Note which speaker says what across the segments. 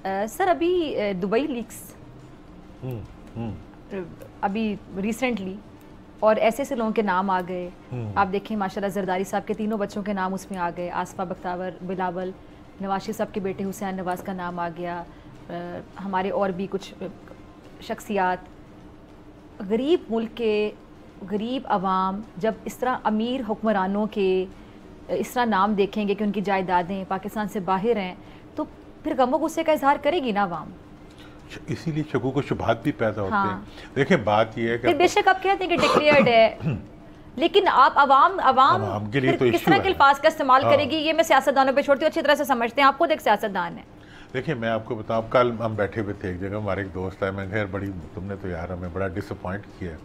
Speaker 1: Sir अभी Dubai leaks
Speaker 2: हम्म, हम्म,
Speaker 1: अभी recently और ऐसे ऐसे लोगों के नाम आ गए। आप देखें माशाल्लाह जरदारी साहब के तीनों बच्चों के नाम उसमें आ गए, आसफा बख्तावर, बिलावल, नवाशी साहब के बेटे हुसैन नवाज का नाम आ गया, हमारे और भी कुछ शख्सियात। गरीब मुल्क के गरीब आवाम जब इस तरह अमीर हुक्मरानों के इस तरह नाम देखेंगे कि उनकी जायदादें पाकिस्तान से बाहर हैं, तो फिर गमो गुस्से का इजहार करेगी ना आवाम।
Speaker 2: इसीलिए शकूक व शुबहात भी पैदा होते
Speaker 1: हाँ।
Speaker 2: हैं। देखिए बात यह है कि
Speaker 1: बेशक आप कहते हैं कि डिक्लेयर्ड है, लेकिन आप अवाम
Speaker 2: के लिए तो
Speaker 1: किस तरह के अल्फाज का इस्तेमाल
Speaker 2: हाँ।
Speaker 1: करेगी, ये मैं सियासतदानों पे छोड़ती हूँ, अच्छी तरह से समझते हैं, आप खुद एक सियासतदान है।
Speaker 2: देखिए मैं आपको बताऊं, कल हम बैठे हुए थे एक जगह, हमारे एक दोस्त आए, मैं खैर बड़ी तुमने तो यार हमें बड़ा डिसअपॉइंट किया।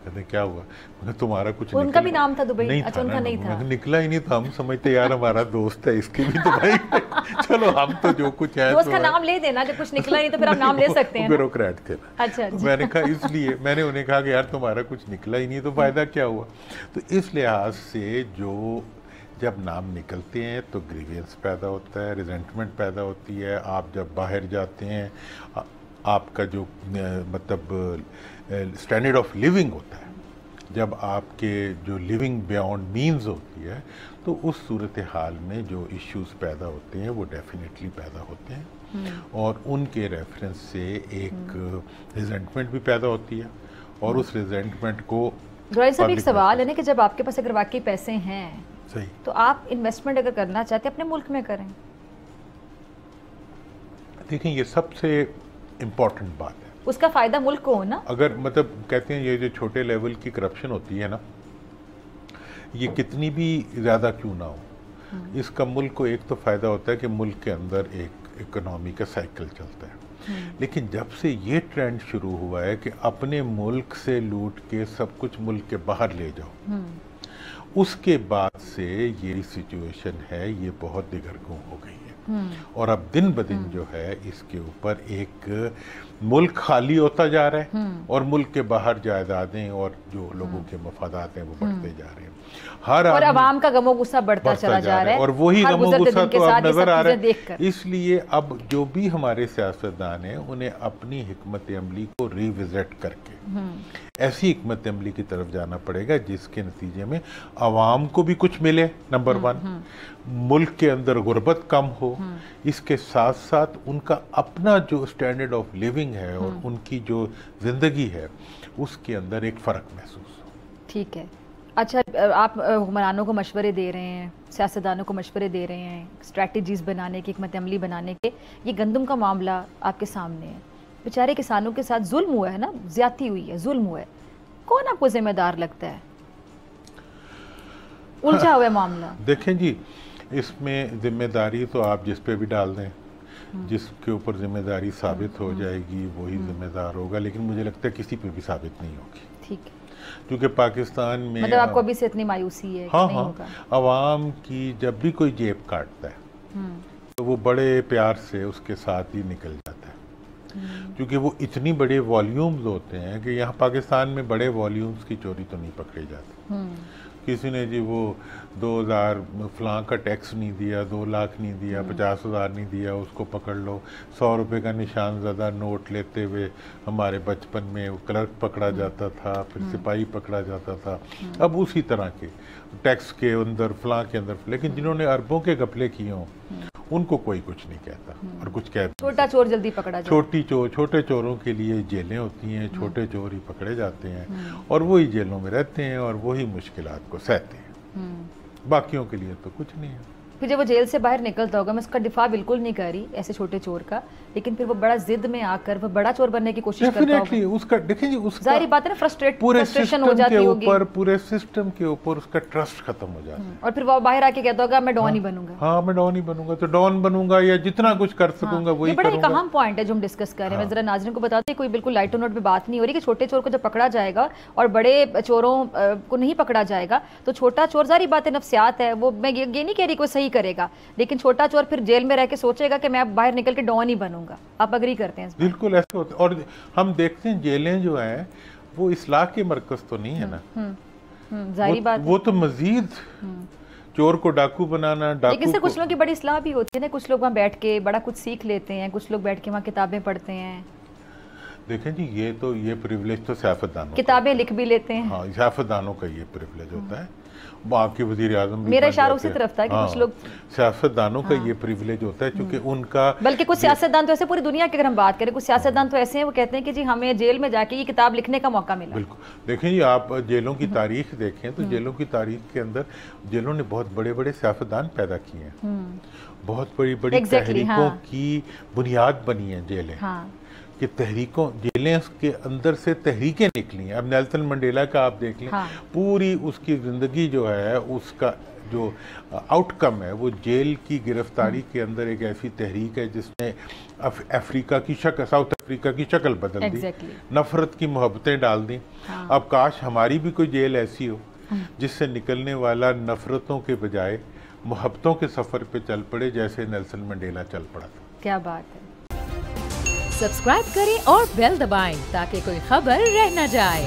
Speaker 2: कहते क्या हुआ, मैंने तुम्हारा कुछ
Speaker 1: उनका भी नाम था दुबई?
Speaker 2: नहीं
Speaker 1: अच्छा,
Speaker 2: था
Speaker 1: उनका
Speaker 2: ना,
Speaker 1: नहीं था,
Speaker 2: निकला ही नहीं था। हम समझते यार हमारा दोस्त है, इसकी भी तो भाई चलो हम तो जो कुछ है
Speaker 1: दोस्त
Speaker 2: तो
Speaker 1: का नाम ले देना, जब कुछ निकला नहीं तो फिर आप नाम ले सकते हैं।
Speaker 2: ब्यूरोक्रेट थे ना।
Speaker 1: अच्छा,
Speaker 2: तो मैंने कहा, इसलिए मैंने उन्हें कहा कि यार तुम्हारा कुछ निकला ही नहीं तो फायदा क्या हुआ। तो इस लिहाज से जो जब नाम निकलते हैं तो ग्रीवियंस पैदा होता है, रिजेंटमेंट पैदा होती है। आप जब बाहर जाते हैं आपका जो मतलब स्टैंडर्ड ऑफ लिविंग होता है, जब आपके जो लिविंग बियॉन्ड मीन्स होती है, तो उस सूरत हाल में जो इश्यूज पैदा होते हैं वो डेफिनेटली पैदा होते हैं, और उनके रेफरेंस से एक रिजेंटमेंट भी पैदा होती है, और उस रिजेंटमेंट को
Speaker 1: साहब एक सवाल है ना कि जब आपके पास अगर वाकई पैसे हैं
Speaker 2: सही,
Speaker 1: तो आप इन्वेस्टमेंट अगर करना चाहते हैं अपने मुल्क में करें।
Speaker 2: देखें ये सबसे इम्पोर्टेंट बात है,
Speaker 1: उसका फायदा मुल्क को हो ना।
Speaker 2: अगर मतलब कहते हैं ये जो छोटे लेवल की करप्शन होती है ना, ये कितनी भी ज़्यादा क्यों ना हो, इसका मुल्क को एक तो फ़ायदा होता है कि मुल्क के अंदर एक इकोनॉमी का साइकिल चलता है। लेकिन जब से ये ट्रेंड शुरू हुआ है कि अपने मुल्क से लूट के सब कुछ मुल्क के बाहर ले जाओ, उसके बाद से ये सिचुएशन है ये बहुत दिगरगों हो गई है, और अब दिन ब दिन जो है इसके ऊपर एक मुल्क खाली होता जा रहा है, और मुल्क के बाहर जायदादें और जो लोगों के मफादात हैं वो बढ़ते जा रहे हैं। हर
Speaker 1: और आवाम का गमो गुस्सा बढ़ता चला जा रहा है,
Speaker 2: और वही गमो गुस्सा तो अब नजर आ रहा है।
Speaker 1: है।
Speaker 2: इसलिए अब जो भी हमारे सियासतदान हैं उन्हें अपनी हिकमत अमली को रिविजिट करके ऐसी हिकमत अमली की तरफ जाना पड़ेगा जिसके नतीजे में आवाम को भी कुछ मिले, नंबर वन, मुल्क के अंदर गुर्बत कम हो, इसके साथ साथ उनका अपना जो स्टैंडर्ड ऑफ लिविंग है और उनकी जो जिंदगी है उसके अंदर एक फ़र्क महसूस हो।
Speaker 1: ठीक है। अच्छा, आप हुक्मरानों को मशवरे दे रहे हैं, सियासतदानों को मशवरे दे रहे हैं स्ट्रैटेजीज़ बनाने के, हिकमत अमली बनाने के। ये गंदम का मामला आपके सामने है, बेचारे किसानों के साथ जुल्म हुआ है ना, ज्यादती हुई है, जुल्म हुआ है, कौन आपको जिम्मेदार लगता है? उलझा हुआ है मामला।
Speaker 2: देखें जी, इसमें जिम्मेदारी तो आप जिस पे भी डाल दें, जिसके ऊपर जिम्मेदारी साबित हो जाएगी वही जिम्मेदार होगा, लेकिन मुझे लगता है किसी पे भी साबित नहीं होगी।
Speaker 1: ठीक है,
Speaker 2: क्योंकि पाकिस्तान में
Speaker 1: मतलब आपको अभी से इतनी मायूसी है?
Speaker 2: हाँ
Speaker 1: नहीं
Speaker 2: हाँ
Speaker 1: होगा।
Speaker 2: अवाम की जब भी कोई जेब काटता है तो वो बड़े प्यार से उसके साथ ही निकल जाता है, क्योंकि वो इतनी बड़े वॉल्यूम्स होते हैं कि यहाँ पाकिस्तान में बड़े वॉल्यूम्स की चोरी तो नहीं पकड़ी जाती। किसी ने जी वो 2000 फलां का टैक्स नहीं दिया, 2 लाख नहीं दिया, 50,000 नहीं दिया, उसको पकड़ लो। 100 रुपये का निशान ज़दा नोट लेते हुए हमारे बचपन में क्लर्क पकड़ा जाता था, फिर सिपाही पकड़ा जाता था। अब उसी तरह के टैक्स के अंदर फलां के अंदर, लेकिन जिन्होंने अरबों के घपले किए हों उनको कोई कुछ नहीं कहता, और कुछ कहता
Speaker 1: छोटा चोर जल्दी पकड़ा जाए।
Speaker 2: छोटे चोरों के लिए जेलें होती हैं, छोटे चोर ही पकड़े जाते हैं और वही जेलों में रहते हैं और वही मुश्किलात को सहते हैं। बाकियों के लिए तो कुछ नहीं है।
Speaker 1: फिर जब वो जेल से बाहर निकलता होगा, मैं उसका दिफा बिल्कुल नहीं कर रही ऐसे छोटे चोर का, लेकिन फिर वो बड़ा जिद में आकर वो बड़ा चोर बनने की कोशिश करता होगा।
Speaker 2: उसका देखिए, उसका
Speaker 1: जाहिर बात है ना, फ्रस्ट्रेशन हो जाती होगी,
Speaker 2: पूरे सिस्टम के ऊपर उसका ट्रस्ट खत्म हो जाता है,
Speaker 1: और फिर वो बाहर आके कहता होगा मैं डॉन ही बनूंगा।
Speaker 2: हाँ, मैं डॉन ही बनूंगा, तो डॉन बनूंगा या जितना कुछ कर सकूंगा वही
Speaker 1: करूंगा।
Speaker 2: बड़ा
Speaker 1: अहम पॉइंट है जो हम डिस्कस कर रहे हैं। मैं जरा नाज़रीन को बताते, कोई बिल्कुल लाइट नोट पे बात नहीं हो रही कि छोटे चोर को जब पकड़ा जाएगा और बड़े चोरों को नहीं पकड़ा जाएगा तो छोटा चोर, जाहिर बात है नफ्सियात है वो, मैं ये नहीं कह रही कोई सही करेगा, लेकिन छोटा चोर फिर जेल में रह के सोचेगा कि मैं बाहर निकल के डॉन ही बनूंगा। आप अग्री करते हैं?
Speaker 2: बिल्कुल ऐसे होते हैं, और हम देखते हैं जेलें जो हैं वो इस्लाह के मरकज तो नहीं है ना,
Speaker 1: जाहिर बात
Speaker 2: वो तो मजीद चोर को डाकू बनाना, डाकू
Speaker 1: लेकिन सर कुछ लोगों की बड़ी इस्लाह भी होती है ना, कुछ लोग वहाँ बैठ के बड़ा कुछ सीख लेते हैं, कुछ लोग बैठ के वहाँ किताबें पढ़ते हैं।
Speaker 2: देखें जी, ये प्रिविलेज तो सियासतदानों,
Speaker 1: किताबें लिख भी लेते हैं।
Speaker 2: हाँ, सियासतदानों का ये प्रिविलेज होता है। वहाँ के वजीर आजम,
Speaker 1: मेरा इशारा उसी तरफ था कि कुछ लोग,
Speaker 2: सियासतदानों का ये प्रिविलेज होता है, क्योंकि उनका,
Speaker 1: बल्कि कुछ सियासतदान तो ऐसे, पूरी दुनिया की अगर हम बात करें, कुछ सियासतदान तो ऐसे हैं, वो कहते हैं कि जी हमें जेल में जाके ये किताब लिखने का मौका मिला।
Speaker 2: बिल्कुल। देखें जी, आप जेलों की तारीख देखें तो जेलों की तारीख के अंदर जेलों ने बहुत बड़े बड़े सियासतदान पैदा किए हैं, बहुत बड़ी बड़ी तहरीकों की बुनियाद बनी है जेलें, कि तहरीकों, जेलें के अंदर से तहरीकें निकली हैं। अब नेल्सन मंडेला का आप देख लें, पूरी उसकी ज़िंदगी जो है, उसका जो आउटकम है वो जेल की गिरफ्तारी के अंदर एक ऐसी तहरीक है जिसने अफ्रीका की शक्ल, साउथ अफ्रीका की शक्ल बदल दी, नफरत की मोहब्बतें डाल दी। अब काश हमारी भी कोई जेल ऐसी हो जिससे निकलने वाला नफरतों के बजाय मोहब्बतों के सफ़र पे चल पड़े, जैसे नेल्सन मंडेला चल पड़ा था।
Speaker 1: क्या बात है।
Speaker 3: सब्सक्राइब करें और बेल दबाएं ताकि कोई खबर रह न जाए।